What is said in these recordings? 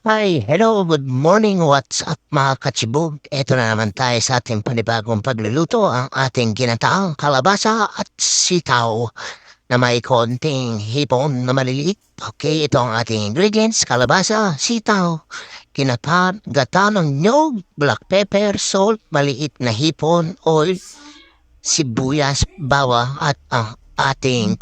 Hi, hello, good morning, what's up mga kachibog? Ito na naman tayo sa ating panibagong pagluluto, ang ating ginataang kalabasa at sitaw na may konting hipon na maliliit. Okay, ito ang ating ingredients, kalabasa, sitaw, gata ng nyog, black pepper, salt, maliit na hipon, oil, sibuyas, bawang at ang ating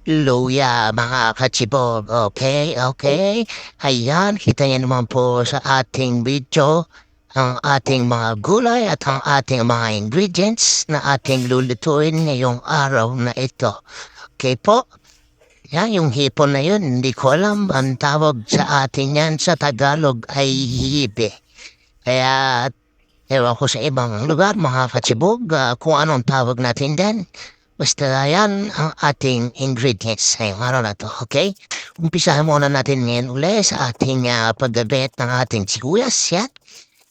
luya mga kachibog. Okay, okay. Ayan, kita niyo naman po sa ating video ang ating mga gulay at ang ating mga ingredients na ating lulutuin ngayong araw na ito. Okay po? Yan, yung hipon na yun, hindi ko alam. Ang tawag sa atin yan sa Tagalog ay hibe. Kaya, ewan ko sa ibang lugar, mga katsibog, kung anong tawag natin din. Basta yan ang ating ingredients ngayong araw na to, okay? Umpisahan muna natin ngayon uli sa ating paggabet ng ating sibuyas, yan.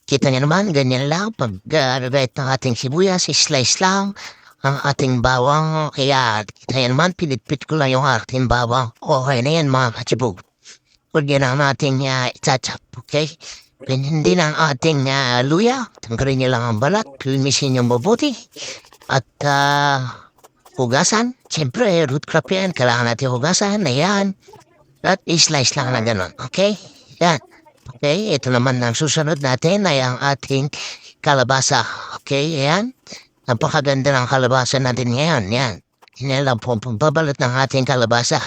Kita niyo naman, ganyan lang, paggabet ng ating sibuyas, slice lang ang ating bawang. Kaya, kita niyo naman, pinitpit ko lang yung ating bawang. Okay na yan mga katsibog. Huwag yan ang ating itachap, okay? Hindi na ang ating luya. Tanggalin niyo lang ang balat, limisin niyo mabuti. At, hugasan. Siyempre, root crop yan. Kailangan natin hugasan. Ayan. At i-slice lang na gano'n. Okay? Yan. Okay, ito naman ang susunod natin ay ang ating kalabasa. Okay, ayan. Napakaganda ng kalabasa natin ngayon. Yan. Yan lang po pagbabalot ng ating kalabasa.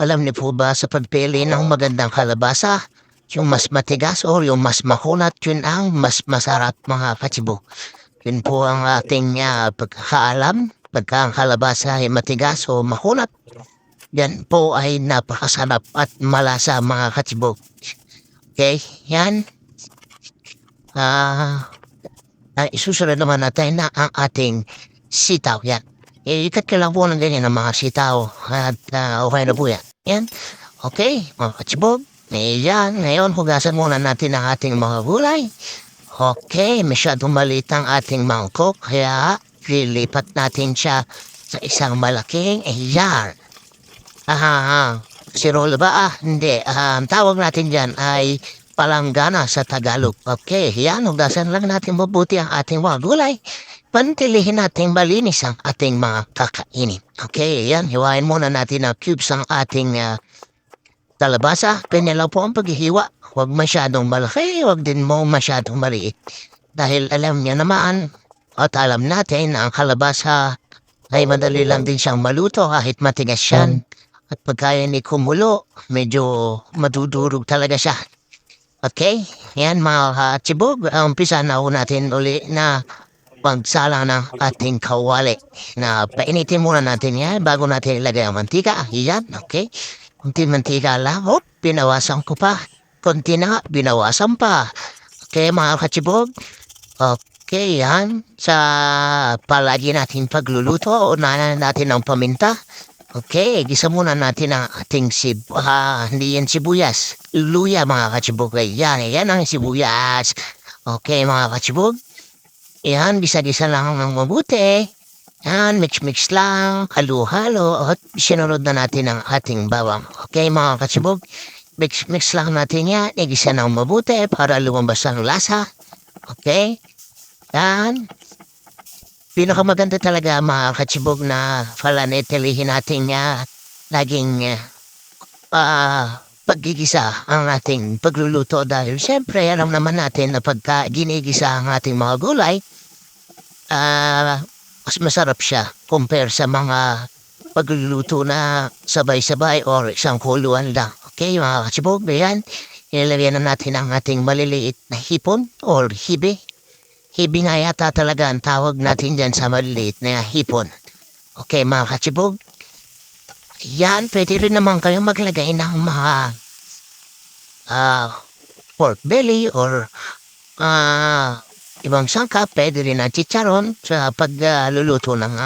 Alam niyo po ba sa pagpili ng magandang kalabasa, yung mas matigas o yung mas makunat, yun ang mas masarap mga katsibo. Yun po ang ating pagkakaalam. Pagka ang kalabasa ay matigas o makunat, yan po ay napakasarap at malasa mga katsibog. Okay, yan. Isusunod naman natin na ang ating sitaw. Yan. Ikat ka lang po ng ganyan ng mga sitaw at okay na po yan. Yan. Okay, mga katsibog. Yan. Ngayon, hugasan muna natin ang ating mga gulay. Okay, masyadong maliit ang ating mangkok, kaya lilipat natin siya sa isang malaking jar. Sirolo ba? Hindi. Ang tawag natin dyan ay palanggana sa Tagalog. Okay, yan. Hugasan lang natin mabuti ang ating mga gulay. Pantilihin natin malinis ang ating mga kakainin. Okay, yan. Hiwain muna natin ang cubes ang ating kalabasa. Ganyan lang po ang paghihiwa. Huwag masyadong malaki, huwag din mo masyadong maliit. Dahil alam niya naman, at alam natin na ang kalabasa ay madali lang din siyang maluto kahit matigas yan. At pagkaya ni kumulo, medyo madudurog talaga siya. Okay? Yan mga katsibog, umpisa na natin uli na pagsala ng ating kawali. Na painitin muna natin yan bago natin ilagay ang mantika. Yan, okay? Kunti mantika lang, binawasan ko pa. Kunti na, binawasan pa. Okay mga katsibog? Okay, yan. Sa palagi natin pagluluto, unahan natin ang paminta. Okay, gisa muna natin ang ating hindi yan sibuyas. Luya mga katsibog. Yan, yan ang sibuyas. Okay mga katsibog. Yan, gisa-gisa lang ng mabuti. Yan, mix-mix lang, halo-halo. At sinunod na natin ang ating bawang. Okay mga katsibog. Mix lang natin yan. Igisa ng mabuti para lumabas ang lasa. Okay. Yan. Pinakamaganda talaga mga katsibog na falanetilihin natin laging paggigisa ang ating pagluluto dahil siyempre alam naman natin na pagka ginigisa ang ating mga gulay, mas masarap siya compare sa mga pagluluto na sabay-sabay or isang kuluan lang. Okay mga katsibog, yan. Ilalagyan na natin ang ating maliliit na hipon or hibe. Hibi nga yata talaga ang tawag natin dyan sa maliliit na hipon. Okay mga katsibog. Yan, pwede rin naman kayo maglagay ng mga pork belly or ibang sangka. Pwede rin ang chicharon sa pagluluto ng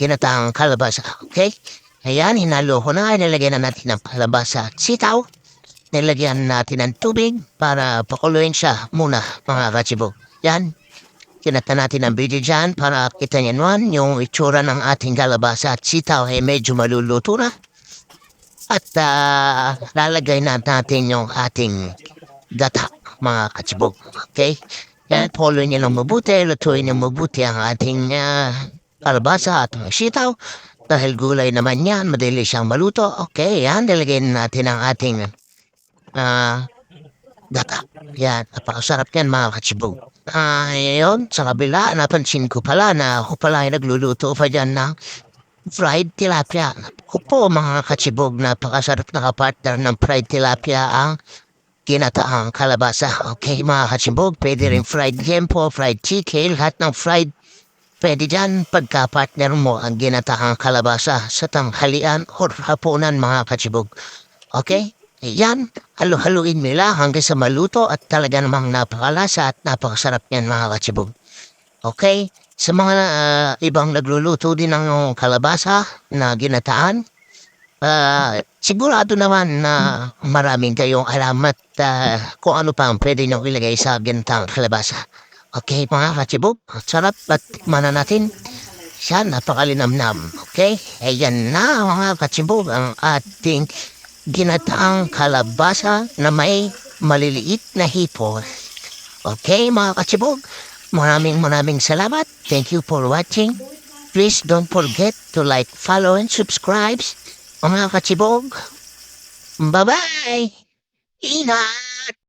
ginataang kalabasa. Okay? Ayan, hinalo ko na. Nilagyan na natin ng kalabasa at sitaw. Nilagyan natin ng tubig para pakuluin siya muna mga katsibog. Yan. Kinata natin ang video dyan para kita niyo naman yung itsura ng ating kalabasa at sitaw ay medyo maluluto na. At lalagay na natin yung ating gata, mga kachibog. Okay? Yan, follow niyo lang mabuti, lutuin niyo mabuti ang ating kalabasa at mga sitaw. Dahil gulay naman yan, madali siyang maluto. Okay, yan, nilagyan natin ang ating gata. Yan, napakasarap yan mga kachibog. Yun, sa kabila, napansin ko pala na ako pala ay nagluluto pa dyan ng fried tilapia. Ako po mga kachibog, napakasarap na kapartner ng fried tilapia ang ginataang kalabasa. Okay mga kachibog, pwede rin fried gempo, fried chicken, lahat ng fried pwede dyan pagka-partner mo ang ginataang kalabasa sa tanghalian o hapunan mga kachibog. Okay? Yan, halo-haluin nila hanggang sa maluto at talaga namang napakalasa at napakasarap yan mga kachibog. Okay? Sa mga ibang nagluluto din ng kalabasa na ginataan, sigurado naman na maraming kayong alam at kung ano pa ang pwede nyo ilagay sa ginataang kalabasa. Okay, mga kachibog, sarap at mana natin. Siya, napakalinamnam. Okay? Ayan na mga kachibog ang ating ginataang kalabasa na may maliliit na hipon. Okay, mga kachibog, maraming salamat. Thank you for watching. Please don't forget to like, follow, and subscribe. Mga kachibog, bye-bye! Ingat!